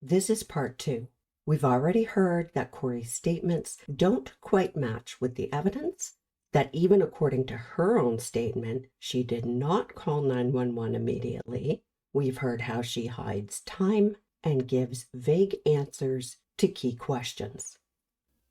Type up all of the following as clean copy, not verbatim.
This is part 2. We've already heard that Kouri's statements don't quite match with the evidence, that even according to her own statement, she did not call 911 immediately. We've heard how she hides time and gives vague answers to key questions.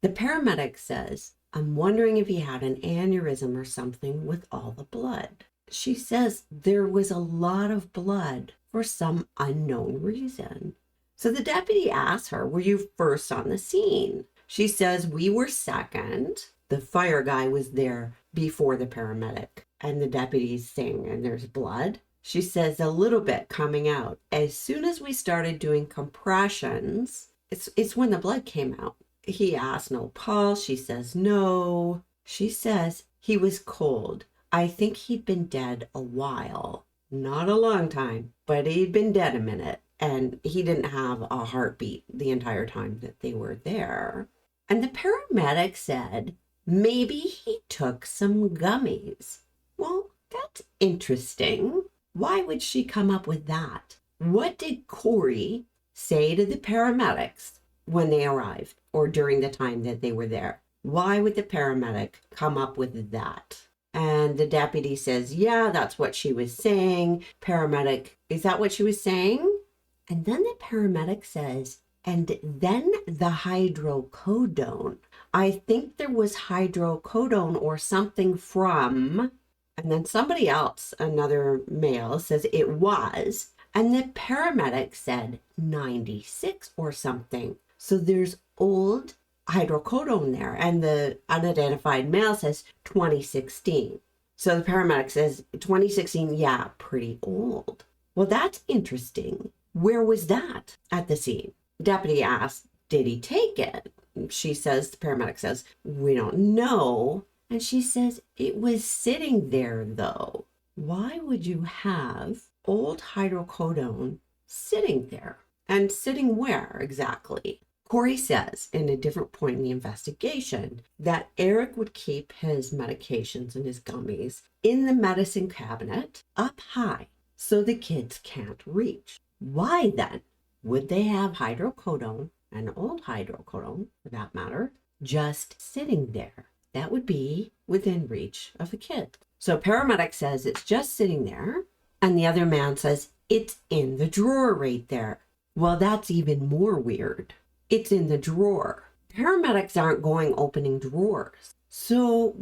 The paramedic says, "I'm wondering if he had an aneurysm or something with all the blood." She says there was a lot of blood for some unknown reason. So the deputy asks her, "Were you first on the scene?" She says, "We were second. The fire guy was there before the paramedic." And the deputy's saying, "And there's blood?" She says, "A little bit coming out. As soon as we started doing compressions, it's when the blood came out." He asked, "No pulse?" She says, "No." She says, "He was cold. I think he'd been dead a while. Not a long time, but he'd been dead a minute. And he didn't have a heartbeat the entire time that they were there." And the paramedic said, "Maybe he took some gummies." Well, that's interesting. Why would she come up with that? What did Kouri say to the paramedics when they arrived or during the time that they were there? Why would the paramedic come up with that? And the deputy says, "Yeah, that's what she was saying." Paramedic, "Is that what she was saying?" And then the paramedic says, "And then the hydrocodone. I think there was hydrocodone or something from," and then somebody else, another male, says it was. And the paramedic said 96 or something. So there's old hydrocodone there. And the unidentified male says 2016. So the paramedic says 2016, yeah, pretty old. Well, that's interesting. Where was that at the scene? Deputy asks, "Did he take it?" She says, the paramedic says, "We don't know." And she says, "It was sitting there though." Why would you have old hydrocodone sitting there? And sitting where exactly? Kouri says in a different point in the investigation that Eric would keep his medications and his gummies in the medicine cabinet up high so the kids can't reach. Why then would they have hydrocodone, and old hydrocodone for that matter, just sitting there? That would be within reach of the kid. So paramedic says it's just sitting there, and the other man says it's in the drawer right there. Well, that's even more weird. It's in the drawer. Paramedics aren't going opening drawers. So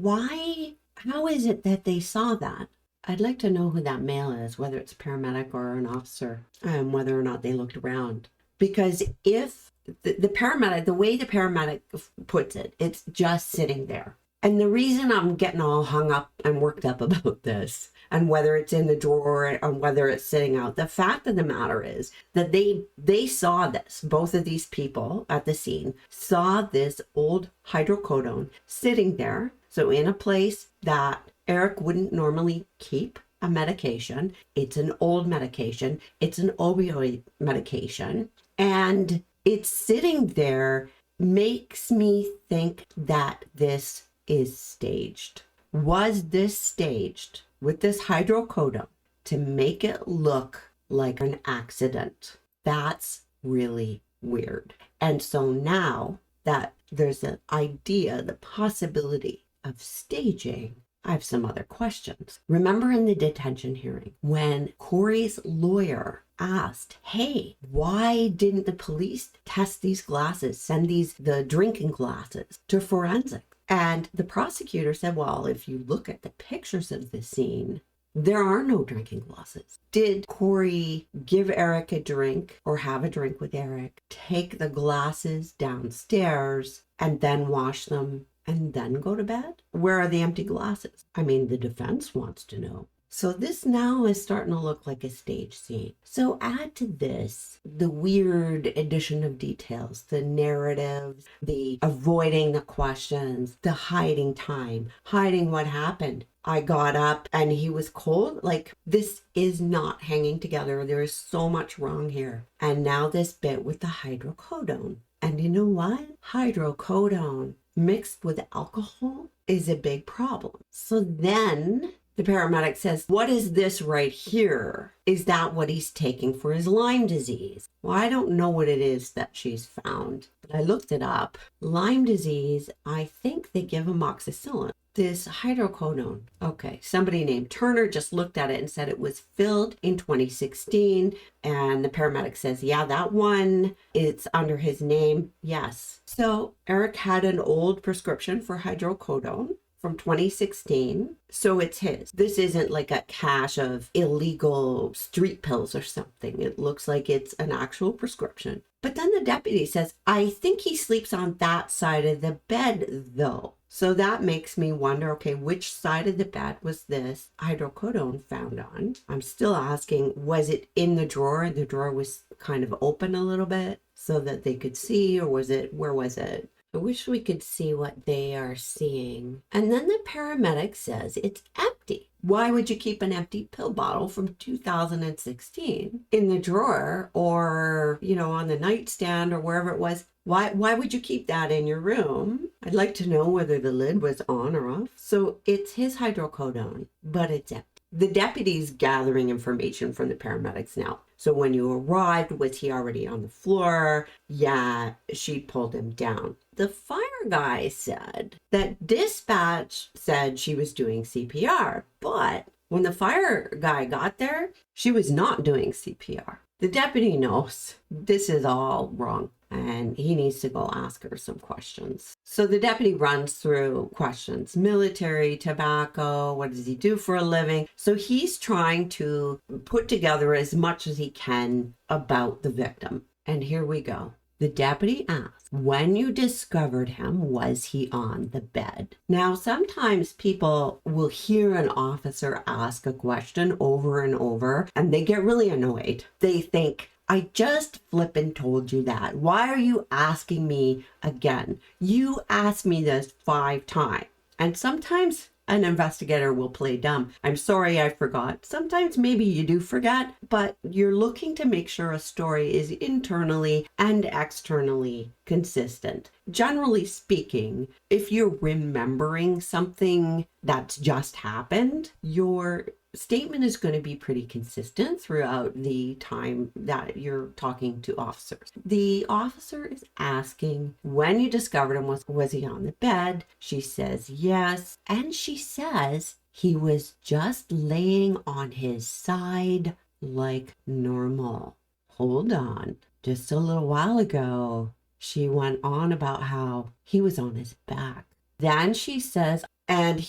how is it that they saw that? I'd like to know who that male is, whether it's a paramedic or an officer, whether or not they looked around. Because if the paramedic, the way the paramedic puts it, it's just sitting there. And the reason I'm getting all hung up and worked up about this, and whether it's in the drawer and whether it's sitting out, the fact of the matter is that they saw this. Both of these people at the scene saw this old hydrocodone sitting there. So in a place that Eric wouldn't normally keep a medication. It's an old medication. It's an opioid medication. And it's sitting there makes me think that this is staged. Was this staged with this hydrocodone to make it look like an accident? That's really weird. And so now that there's an idea, the possibility of staging, I have some other questions. Remember in the detention hearing when Kouri's lawyer asked, "Hey, why didn't the police test these glasses, send the drinking glasses to forensic?" And the prosecutor said, "Well, if you look at the pictures of the scene, there are no drinking glasses." Did Kouri give Eric a drink or have a drink with Eric, take the glasses downstairs and then wash them and then go to bed? Where are the empty glasses? I mean, the defense wants to know. So this now is starting to look like a stage scene. So add to this the weird addition of details, the narratives, the avoiding the questions, the hiding time, hiding what happened. I got up and he was cold. Like, this is not hanging together. There is so much wrong here. And now this bit with the hydrocodone. And you know what? Hydrocodone mixed with alcohol is a big problem. So then The paramedic says, what is this right here? Is that what he's taking for his Lyme disease? Well, I don't know what it is that she's found, but I looked it up. Lyme disease, I think they give amoxicillin. This hydrocodone. Okay, somebody named Turner just looked at it and said it was filled in 2016. And the paramedic says, yeah, that one, it's under his name. Yes. So Eric had an old prescription for hydrocodone from 2016. So it's his. This isn't like a cache of illegal street pills or something. It looks like it's an actual prescription. But then the deputy says, I think he sleeps on that side of the bed though. So that makes me wonder, okay, which side of the bed was this hydrocodone found on? I'm still asking, was it in the drawer? The drawer was kind of open a little bit so that they could see, or was it, where was it? I wish we could see what they are seeing. And then the paramedic says it's empty. Why would you keep an empty pill bottle from 2016 in the drawer or, on the nightstand or wherever it was? Why would you keep that in your room? I'd like to know whether the lid was on or off. So it's his hydrocodone, but it's empty. The deputy's gathering information from the paramedics now. So when you arrived, was he already on the floor? Yeah, she pulled him down. The fire guy said that dispatch said she was doing CPR, but when the fire guy got there, she was not doing CPR. The deputy knows this is all wrong and he needs to go ask her some questions. So the deputy runs through questions: military, tobacco, what does he do for a living? So he's trying to put together as much as he can about the victim. And here we go. The deputy asks, when you discovered him, was he on the bed? Now, sometimes people will hear an officer ask a question over and over, and they get really annoyed. They think, I just flippin' told you that. Why are you asking me again? You asked me this 5 times. And sometimes an investigator will play dumb. I'm sorry, I forgot. Sometimes maybe you do forget, but you're looking to make sure a story is internally and externally consistent. Generally speaking, if you're remembering something that's just happened, your statement is going to be pretty consistent throughout the time that you're talking to officers. The officer is asking, when you discovered him, was he on the bed? She says yes. And she says he was just laying on his side like normal. Hold on. Just a little while ago, she went on about how he was on his back. Then she says, and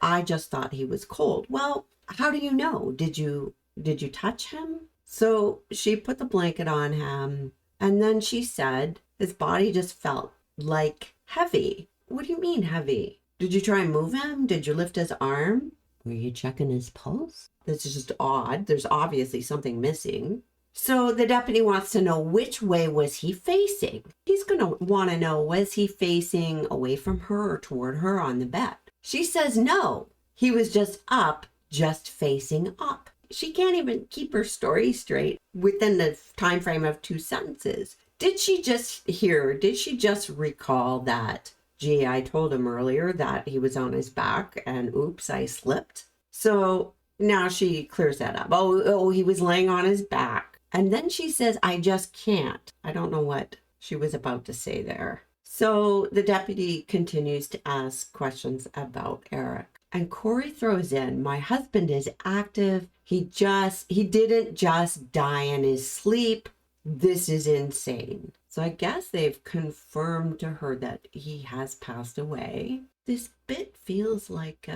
I just thought he was cold. Well, how do you know? Did you touch him? So she put the blanket on him, and then she said his body just felt like heavy. What do you mean heavy? Did you try and move him? Did you lift his arm? Were you checking his pulse? This is just odd. There's obviously something missing. So the deputy wants to know, which way was he facing? He's going to want to know, was he facing away from her or toward her on the bed? She says no. He was just up, just facing up. She can't even keep her story straight within the time frame of 2 sentences. Did she just recall that, gee, I told him earlier that he was on his back and oops, I slipped? So now she clears that up. Oh, he was laying on his back. And then she says, I just can't. I don't know what she was about to say there. So the deputy continues to ask questions about Eric. And Kouri throws in, my husband is active. He didn't just die in his sleep. This is insane. So I guess they've confirmed to her that he has passed away. This bit feels like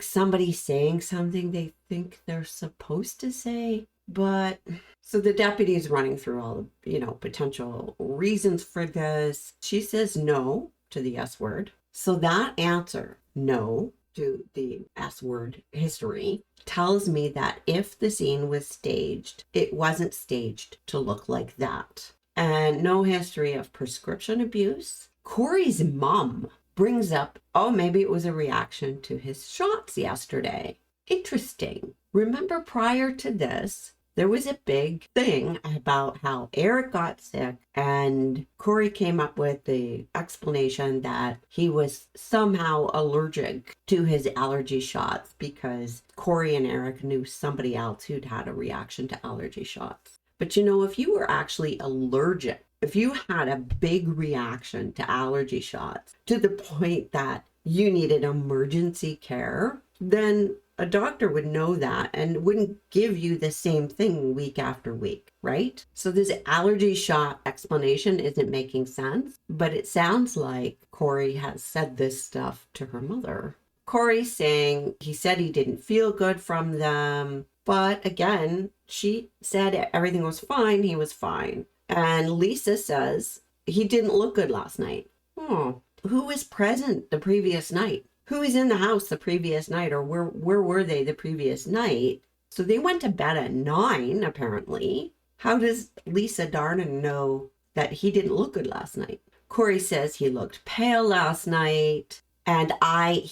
somebody saying something they think they're supposed to say. But so the deputy is running through all the, potential reasons for this. She says no to the S word. So that answer, no to the S word history, tells me that if the scene was staged, it wasn't staged to look like that. And no history of prescription abuse. Kouri's mom brings up, maybe it was a reaction to his shots yesterday. Interesting. Remember, prior to this, there was a big thing about how Eric got sick, and Kouri came up with the explanation that he was somehow allergic to his allergy shots because Kouri and Eric knew somebody else who'd had a reaction to allergy shots. But you know, if you were actually allergic, if you had a big reaction to allergy shots to the point that you needed emergency care, then a doctor would know that and wouldn't give you the same thing week after week, right? So this allergy shot explanation isn't making sense, but it sounds like Kouri has said this stuff to her mother. Kouri's saying he said he didn't feel good from them, but again, she said everything was fine, he was fine. And Lisa says he didn't look good last night. Oh, who was present the previous night? Who was in the house the previous night, or where were they the previous night? So they went to bed at 9, apparently. How does Lisa Darden know that he didn't look good last night? Kouri says he looked pale last night, and I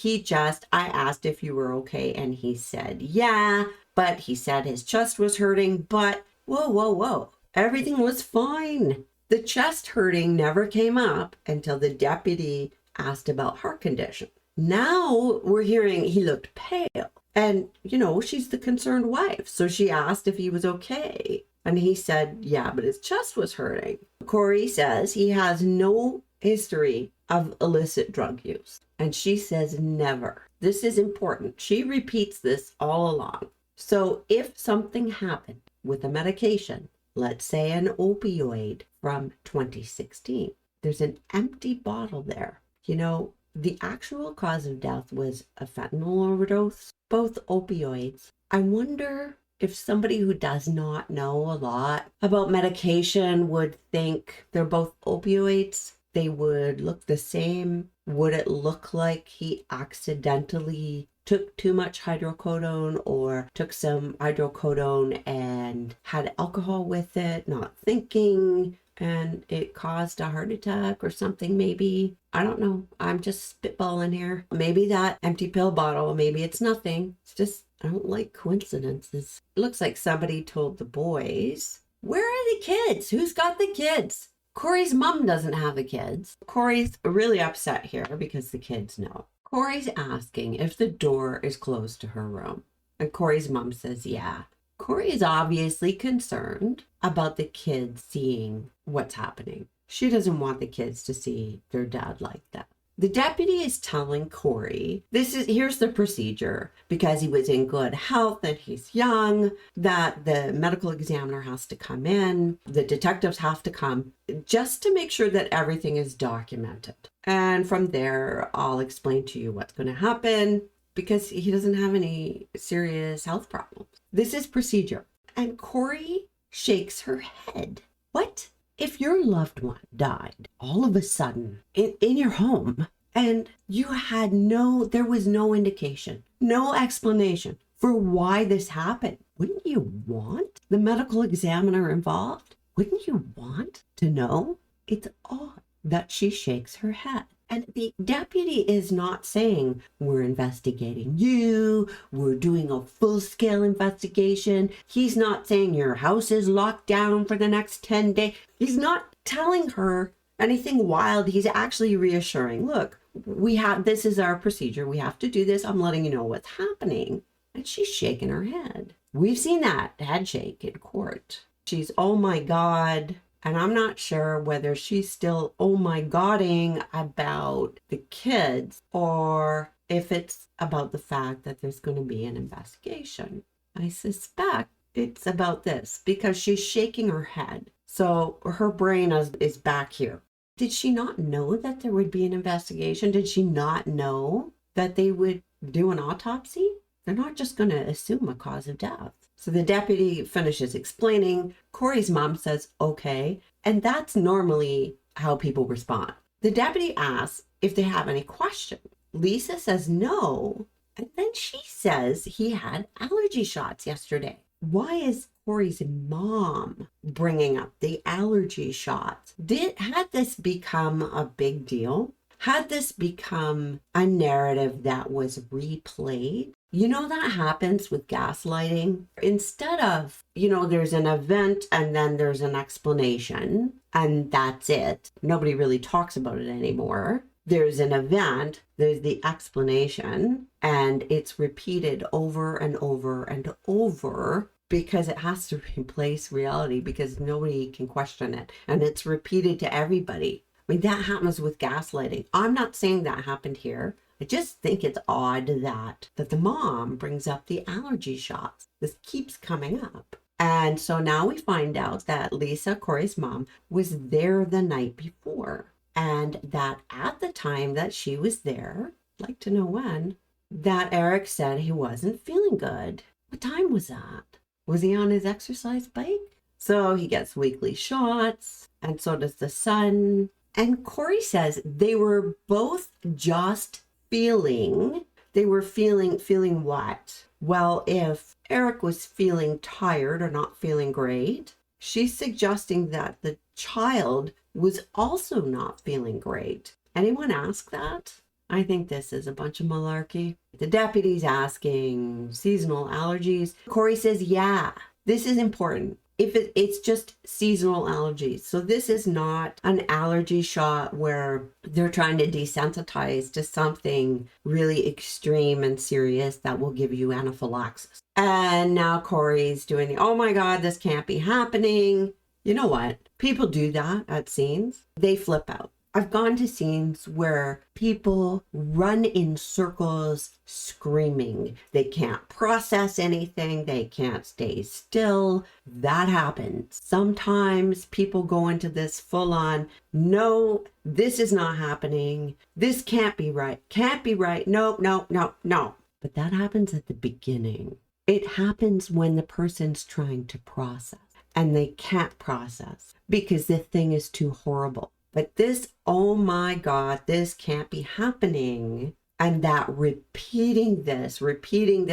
asked if you were okay, and he said yeah, but he said his chest was hurting, but whoa. Everything was fine. The chest hurting never came up until the deputy asked about heart condition. Now we're hearing he looked pale. And, you know, she's the concerned wife. So she asked if he was okay. And he said, yeah, but his chest was hurting. Kouri says he has no history of illicit drug use. And she says never. This is important. She repeats this all along. So if something happened with a medication, let's say an opioid from 2016, there's an empty bottle there. You know, the actual cause of death was a fentanyl overdose, both opioids. I wonder if somebody who does not know a lot about medication would think they're both opioids. They would look the same. Would it look like he accidentally took too much hydrocodone or took some hydrocodone and had alcohol with it, not thinking, and it caused a heart attack or something maybe? I don't know. I'm just spitballing here. Maybe that empty pill bottle, maybe it's nothing. It's just, I don't like coincidences. It looks like somebody told the boys, where are the kids? Who's got the kids? Kouri's mom doesn't have the kids. Kouri's really upset here because the kids know. Kouri's asking if the door is closed to her room. And Kouri's mom says, yeah. Kouri is obviously concerned about the kids seeing what's happening. She doesn't want the kids to see their dad like that. The deputy is telling Kouri, here's the procedure, because he was in good health and he's young, that the medical examiner has to come in, the detectives have to come, just to make sure that everything is documented. And from there, I'll explain to you what's going to happen, because he doesn't have any serious health problems. This is procedure. And Kouri shakes her head. What? If your loved one died all of a sudden in your home and there was no indication, no explanation for why this happened, wouldn't you want the medical examiner involved? Wouldn't you want to know? It's odd that she shakes her head. And the deputy is not saying, we're investigating you, we're doing a full-scale investigation. He's not saying your house is locked down for the next 10 days. He's not telling her anything wild. He's actually reassuring, look, this is our procedure. We have to do this. I'm letting you know what's happening. And she's shaking her head. We've seen that head shake in court. She's, oh my God. And I'm not sure whether she's still oh my godding about the kids or if it's about the fact that there's going to be an investigation. I suspect it's about this because she's shaking her head. So her brain is back here. Did she not know that there would be an investigation? Did she not know that they would do an autopsy? They're not just going to assume a cause of death. So the deputy finishes explaining. Kouri's mom says, okay. And that's normally how people respond. The deputy asks if they have any questions. Lisa says no. And then she says he had allergy shots yesterday. Why is Kouri's mom bringing up the allergy shots? Had this become a big deal? Had this become a narrative that was replayed? You know, that happens with gaslighting. Instead of, there's an event and then there's an explanation and that's it. Nobody really talks about it anymore. There's an event, there's the explanation, and it's repeated over and over and over because it has to replace reality because nobody can question it. And it's repeated to everybody. I mean, that happens with gaslighting. I'm not saying that happened here. I just think it's odd that the mom brings up the allergy shots. This keeps coming up. And so now we find out that Lisa, Kouri's mom, was there the night before. And that at the time that she was there, I'd like to know when, that Eric said he wasn't feeling good. What time was that? Was he on his exercise bike? So he gets weekly shots, and so does the son. And Kouri says they were both just feeling. They were feeling what? Well, if Eric was feeling tired or not feeling great, she's suggesting that the child was also not feeling great. Anyone ask that? I think this is a bunch of malarkey. The deputy's asking seasonal allergies. Kouri says, yeah, this is important. If it's just seasonal allergies. So this is not an allergy shot where they're trying to desensitize to something really extreme and serious that will give you anaphylaxis. And now Kouri's doing, oh my God, this can't be happening. You know what? People do that at scenes. They flip out. I've gone to scenes where people run in circles screaming. They can't process anything. They can't stay still. That happens. Sometimes people go into this full on, no, this is not happening. This can't be right. Can't be right. No, no, no, no. But that happens at the beginning. It happens when the person's trying to process and they can't process because the thing is too horrible. But this, oh my God, this can't be happening. And that repeating this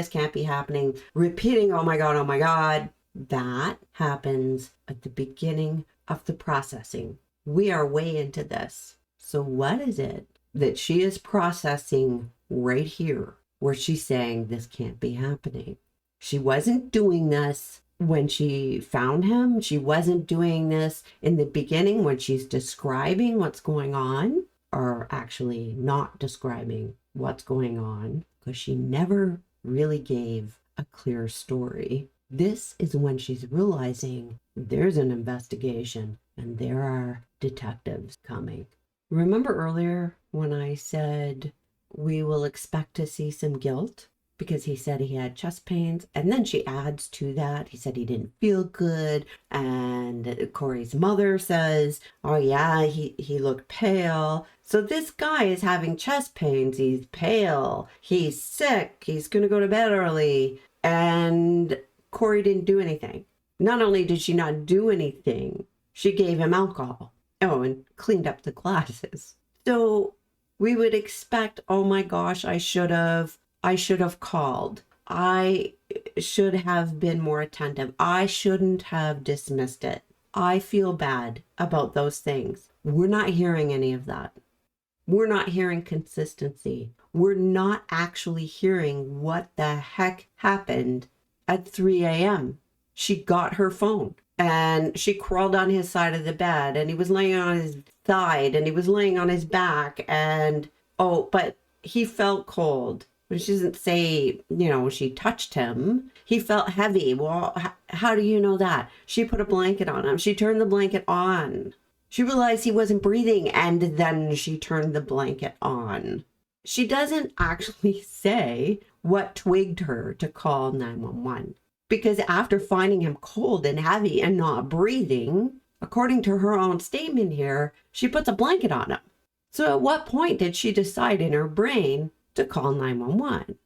can't be happening, repeating, oh my God, that happens at the beginning of the processing. We are way into this. So what is it that she is processing right here where she's saying this can't be happening? She wasn't doing this when she found him. She wasn't doing this in the beginning when she's describing what's going on, or actually not describing what's going on, because she never really gave a clear story. This is when she's realizing there's an investigation and there are detectives coming. Remember earlier when I said we will expect to see some guilt? Because he said he had chest pains, and then she adds to that, he said he didn't feel good, and Kouri's mother says, oh yeah, he looked pale. So this guy is having chest pains, he's pale, he's sick, he's gonna go to bed early, and Kouri didn't do anything. Not only did she not do anything, she gave him alcohol. Oh, and cleaned up the glasses. So we would expect, oh my gosh, I should have called. I should have been more attentive. I shouldn't have dismissed it. I feel bad about those things. We're not hearing any of that. We're not hearing consistency. We're not actually hearing what the heck happened at 3 a.m. She got her phone and she crawled on his side of the bed and he was laying on his side and he was laying on his back and, oh, but he felt cold. She doesn't say, she touched him. He felt heavy. Well, how do you know that? She put a blanket on him. She turned the blanket on. She realized he wasn't breathing, and then she turned the blanket on. She doesn't actually say what twigged her to call 911. Because after finding him cold and heavy and not breathing, according to her own statement here, she puts a blanket on him. So at what point did she decide in her brain to call 911?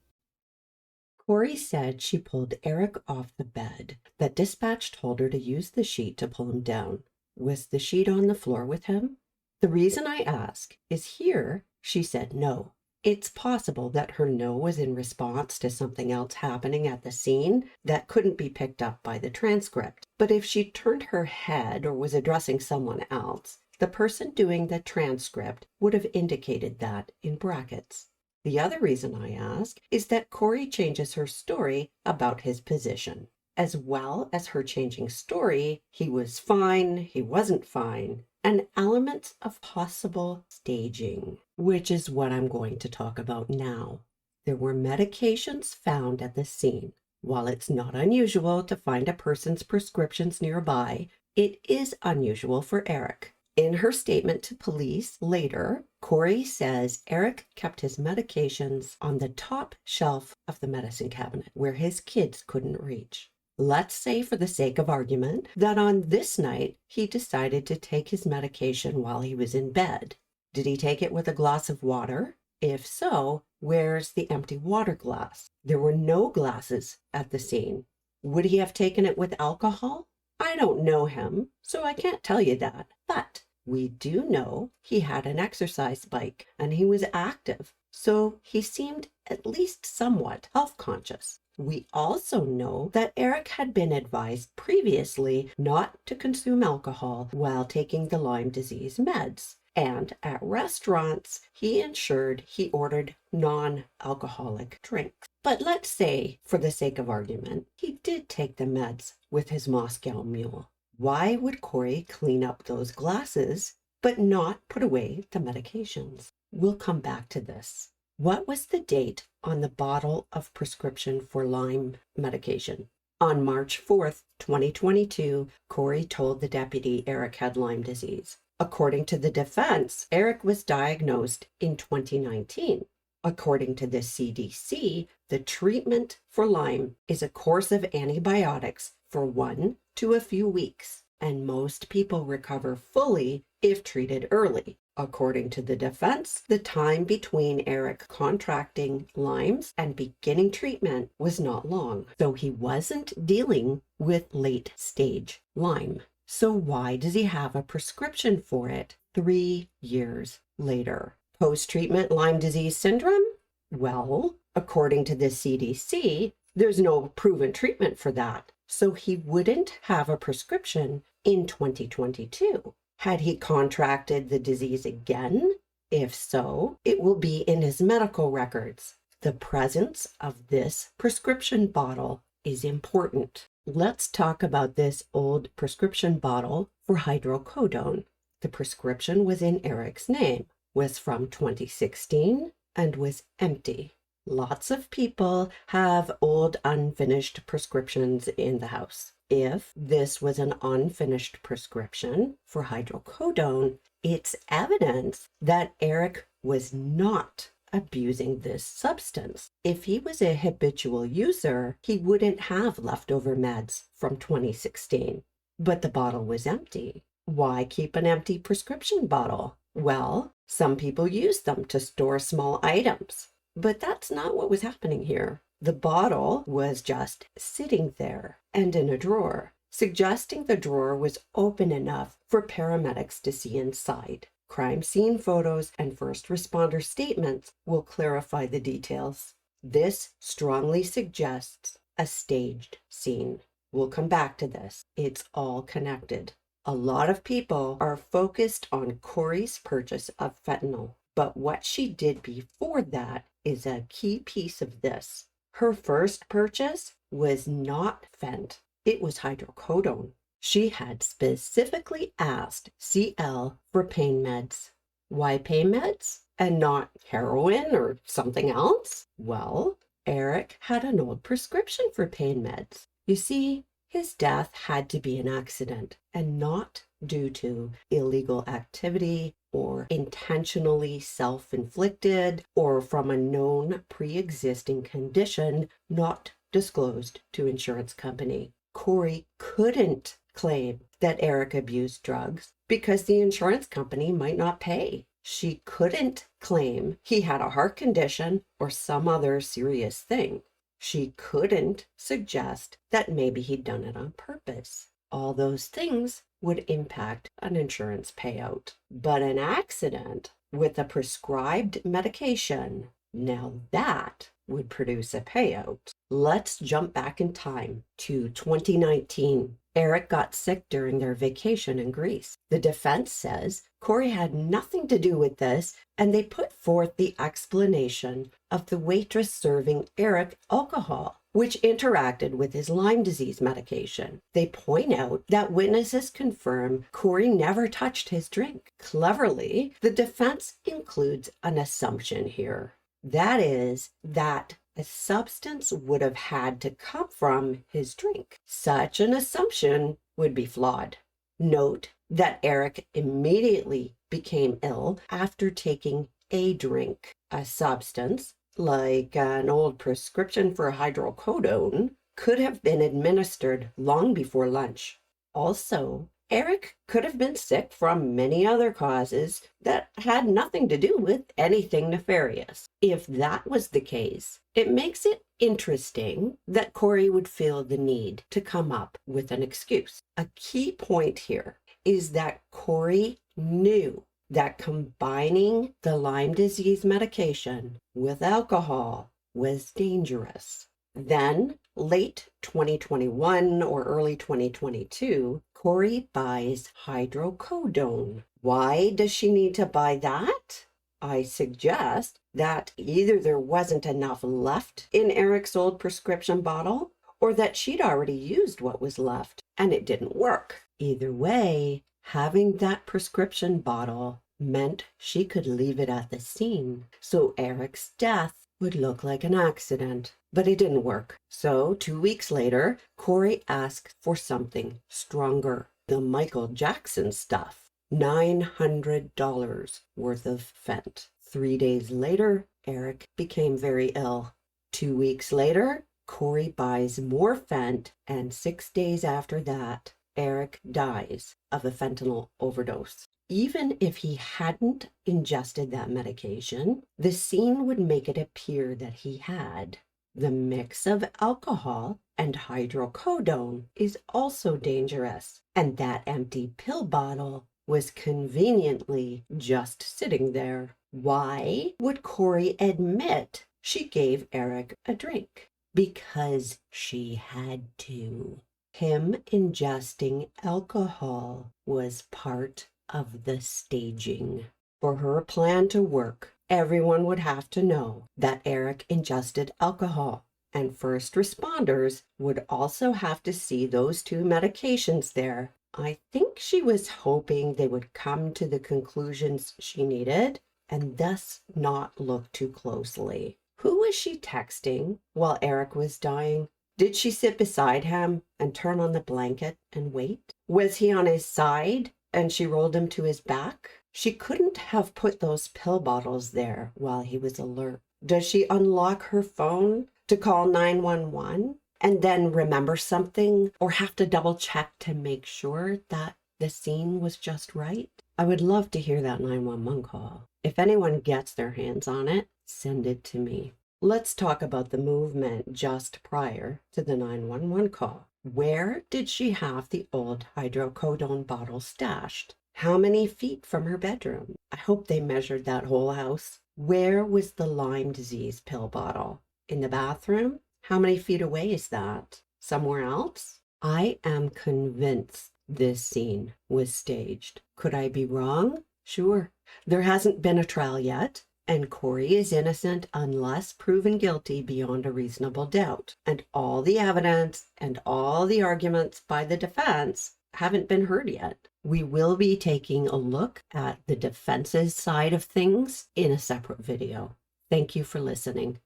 Kouri said she pulled Eric off the bed, that dispatch told her to use the sheet to pull him down. Was the sheet on the floor with him? The reason I ask is here she said no. It's possible that her no was in response to something else happening at the scene that couldn't be picked up by the transcript. But if she turned her head or was addressing someone else, the person doing the transcript would have indicated that in brackets. The other reason I ask is that Kouri changes her story about his position. As well as her changing story, he was fine, he wasn't fine, and elements of possible staging, which is what I'm going to talk about now. There were medications found at the scene. While it's not unusual to find a person's prescriptions nearby, it is unusual for Eric. In her statement to police later, Kouri says Eric kept his medications on the top shelf of the medicine cabinet where his kids couldn't reach. Let's say, for the sake of argument, that on this night he decided to take his medication while he was in bed. Did he take it with a glass of water? If so, where's the empty water glass? There were no glasses at the scene. Would he have taken it with alcohol? I don't know him, so I can't tell you that. But we do know he had an exercise bike and he was active, so he seemed at least somewhat health conscious. We also know that Eric had been advised previously not to consume alcohol while taking the Lyme disease meds. And at restaurants, he ensured he ordered non-alcoholic drinks. But let's say, for the sake of argument, he did take the meds with his Moscow Mule. Why would Kouri clean up those glasses but not put away the medications? We'll come back to this. What was the date on the bottle of prescription for Lyme medication? On March 4th, 2022, Kouri told the deputy Eric had Lyme disease. According to the defense, Eric was diagnosed in 2019. According to the CDC, the treatment for Lyme is a course of antibiotics for 1 to a few weeks, and most people recover fully if treated early. According to the defense, the time between Eric contracting Lyme's and beginning treatment was not long, so he wasn't dealing with late-stage Lyme. So why does he have a prescription for it 3 years later? Post-treatment Lyme disease syndrome? Well, according to the CDC, there's no proven treatment for that, so he wouldn't have a prescription in 2022. Had he contracted the disease again? If so, it will be in his medical records. The presence of this prescription bottle is important. Let's talk about this old prescription bottle for hydrocodone. The prescription was in Eric's name, was from 2016, and was empty. Lots of people have old unfinished prescriptions in the house. If this was an unfinished prescription for hydrocodone, it's evidence that Eric was not abusing this substance. If he was a habitual user, he wouldn't have leftover meds from 2016. But the bottle was empty. Why keep an empty prescription bottle? Well, some people use them to store small items. But that's not what was happening here. The bottle was just sitting there and in a drawer, suggesting the drawer was open enough for paramedics to see inside. Crime scene photos and first responder statements will clarify the details. This strongly suggests a staged scene. We'll come back to this. It's all connected. A lot of people are focused on Kouri's purchase of fentanyl, but what she did before that is a key piece of this. Her first purchase was not fent, it was hydrocodone. She had specifically asked CL for pain meds. Why pain meds and not heroin or something else? Well, Eric had an old prescription for pain meds. You see, his death had to be an accident and not due to illegal activity or intentionally self-inflicted or from a known pre-existing condition not disclosed to insurance company. Kouri couldn't claim that Eric abused drugs because the insurance company might not pay. She couldn't claim he had a heart condition or some other serious thing. She couldn't suggest that maybe he'd done it on purpose. All those things would impact an insurance payout. But an accident with a prescribed medication, now that would produce a payout. Let's jump back in time to 2019. Eric got sick during their vacation in Greece. The defense says Kouri had nothing to do with this, and they put forth the explanation of the waitress serving Eric alcohol, which interacted with his Lyme disease medication. They point out that witnesses confirm Kouri never touched his drink. Cleverly, the defense includes an assumption here. That is, that a substance would have had to come from his drink. Such an assumption would be flawed. Note that Eric immediately became ill after taking a drink. A substance, like an old prescription for hydrocodone, could have been administered long before lunch. Also, Eric could have been sick from many other causes that had nothing to do with anything nefarious. If that was the case, it makes it interesting that Kouri would feel the need to come up with an excuse. A key point here is that Kouri knew that combining the Lyme disease medication with alcohol was dangerous. Then, late 2021 or early 2022, Kouri buys hydrocodone. Why does she need to buy that? I suggest that either there wasn't enough left in Eric's old prescription bottle, or that she'd already used what was left and it didn't work. Either way, having that prescription bottle meant she could leave it at the scene, so Eric's death would look like an accident. But it didn't work. So 2 weeks later, Kouri asked for something stronger, the Michael Jackson stuff. $900 worth of Fent. 3 days later, Eric became very ill. 2 weeks later, Kouri buys more Fent, and 6 days after that, Eric dies of a fentanyl overdose. Even if he hadn't ingested that medication, the scene would make it appear that he had. The mix of alcohol and hydrocodone is also dangerous, and that empty pill bottle was conveniently just sitting there. Why would Kouri admit she gave Eric a drink? Because she had to. Him ingesting alcohol was part of the staging. For her plan to work, everyone would have to know that Eric ingested alcohol, and first responders would also have to see those two medications there. I think she was hoping they would come to the conclusions she needed and thus not look too closely. Who was she texting while Eric was dying? Did she sit beside him and turn on the blanket and wait? Was he on his side and she rolled him to his back? She couldn't have put those pill bottles there while he was alert. Does she unlock her phone to call 911 and then remember something, or have to double check to make sure that the scene was just right? I would love to hear that 911 call. If anyone gets their hands on it, send it to me. Let's talk about the movement just prior to the 911 call. Where did she have the old hydrocodone bottle stashed? How many feet from her bedroom? I hope they measured that whole house. Where was the Lyme disease pill bottle? In the bathroom? How many feet away is that? Somewhere else? I am convinced this scene was staged. Could I be wrong? Sure. There hasn't been a trial yet, and Kouri is innocent unless proven guilty beyond a reasonable doubt. And all the evidence and all the arguments by the defense haven't been heard yet. We will be taking a look at the defense's side of things in a separate video. Thank you for listening.